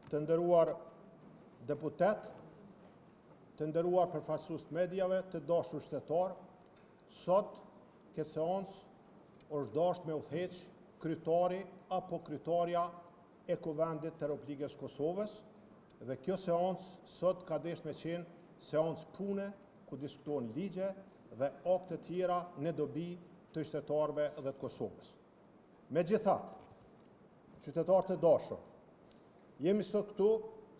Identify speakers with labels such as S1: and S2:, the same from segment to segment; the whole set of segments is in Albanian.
S1: të nderuar deputet, të nderuar përfaqësues të mediave, të dashur shtetar, sot këtë seancë është dashur me udhëheq kryetari apo kryetaria e Kuvendit të Republikës Kosovës dhe kjo seancë sot ka dashur me qenë seancë pune ku diskutohen ligje dhe akte të tjera në dobi të qytetarëve dhe të Kosovës. Megjithatë, qytetarë të dashur, jemi sot këtu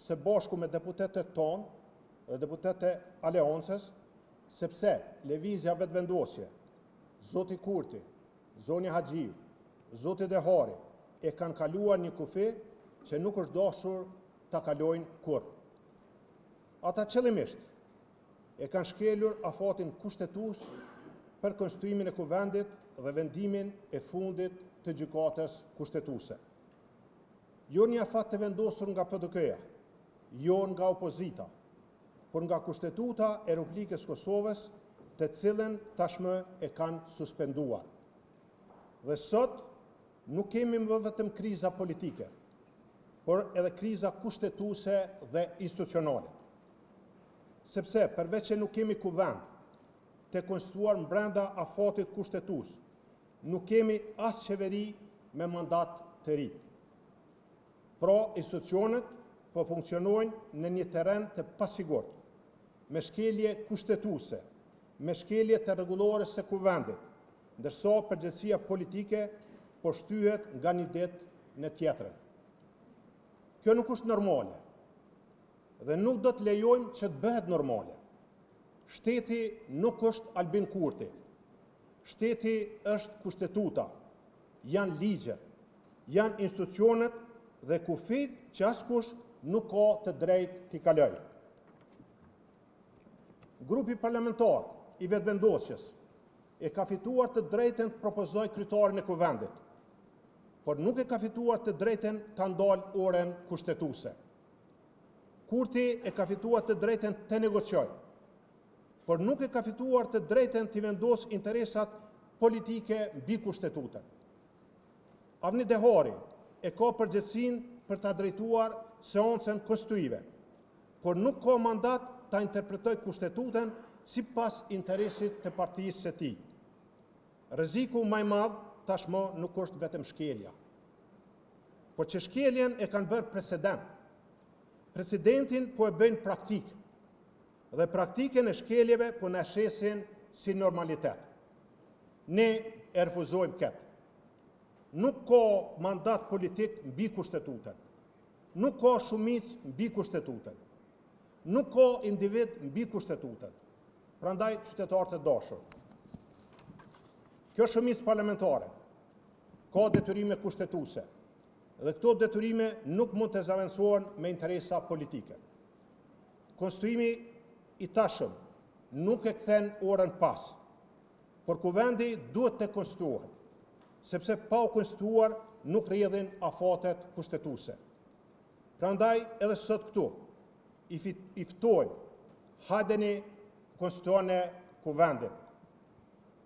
S1: se bashku me deputetët tonë dhe deputetët e Aleancës, sepse lëvizja vetëvendosje, Zoti Kurti, Zoni Haxhiu, Zoti Dehari e kanë kaluar një kufi që nuk është dashur ta kalojnë kurrë. Ata qëllimisht e kanë shkelur afatin kushtetues për konstituimin e Kuvendit dhe vendimin e fundit të gjykatës kushtetuese. Jo një afat të vendosur nga PDK-ja, jo nga opozita, por nga Kushtetuta e Republikës Kosovës, të cilën tashmë e kanë suspenduar. Dhe sot nuk kemi më vetëm kriza politike, por edhe kriza kushtetuese dhe institucionale. Sepse përveç që nuk kemi kuvend të konstituar brenda afatit kushtetues, nuk kemi as qeveri me mandat të ri. Pra, institucionet po funksionojnë në një terren të pasigurt, me shkelje kushtetuese, me shkelje të rregullores së Kuvendit, ndërsa përgjegjësia politike po shtyhet nga një ditë në tjetrën. Kjo nuk është normale dhe nuk do të lejojmë që të bëhet normale. Shteti nuk është Albin Kurti. Shteti është kushtetuta, janë ligjet, janë institucionet dhe kufit që askush nuk ka të drejtë t'i kalojë. Grupi parlamentar i vetëvendosjes e ka fituar të drejtën të propozojë kryetarin e Kuvendit, por nuk e ka fituar të drejtën të ndalë orën kushtetuese. Kurti e ka fituar të drejtën të negociojë, por nuk e ka fituar të drejtën të vendosë interesat politike mbi kushtetutën. Avni Dehari e ka përgjegjësinë për ta drejtuar seancën konstituive, por nuk ka mandat ta interpretoj kushtetuten sipas interesit të partisë së tij. Rreziku më i madh tashmë nuk është vetëm shkelja, por që shkeljen e kanë bërë president. Precedentin po e bëjnë praktik dhe praktikën e shkeljeve po na shesin si normalitet. Ne e refuzojmë këtë. Nuk ka mandat politik mbi kushtetutën. Nuk ka shumicë mbi kushtetutën. Nuk ka individ mbi kushtetutën. Prandaj, qytetarë të dashur, kjo shumicë parlamentare ka detyrime kushtetuese dhe këto detyrime nuk mund të zaventohen me interesa politike. Konstituimi i tashëm nuk e kthen orën pas, por Kuvendi duhet të konstituohet, sepse pa u konstituar nuk rrjedhin afatet kushtetuese. Prandaj edhe sot këtu i ftojmë, hajdeni konstituoni Kuvendin.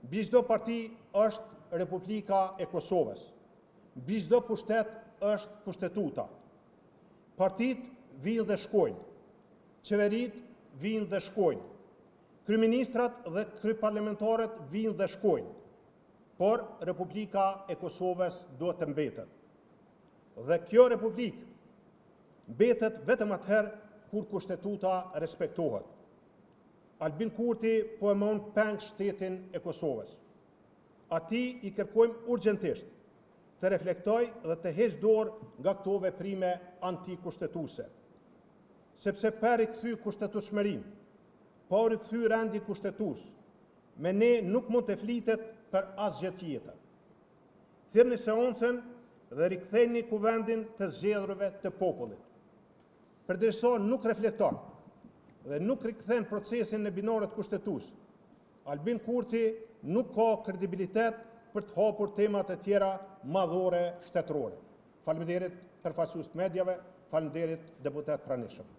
S1: Mbi çdo parti është Republika e Kosovës. Mbi çdo pushtet është kushtetuta. Partit vijnë dhe shkojnë. Qeverit vijnë dhe shkojnë. Kryeministrat dhe kryeparlamentarët vijnë dhe shkojnë. Por Republika e Kosovës duhet të mbetet. Dhe kjo Republikë mbetet vetëm atëherë kur kushtetuta respektohet. Albin Kurti po e mon peng shtetin e Kosovës. Atij i kërkojmë urgjentisht të reflektoj dhe të heqë dorë nga këto veprime antikushtetuese. Sepse pa rikthy kushtetueshmërinë, pa rikthy rendi kushtetues, me ne nuk mund të flitet për asgjë tjetër. Thirrni seancën dhe riktheni Kuvendin të zgjedhurve të popullit. Përderisa nuk reflekton dhe nuk rikthen procesin në binarët kushtetues, Albin Kurti nuk ka kredibilitet për të hapur temat e tjera madhore shtetërore. Faleminderit përfaqësues të mediave, faleminderit deputet pranishëm.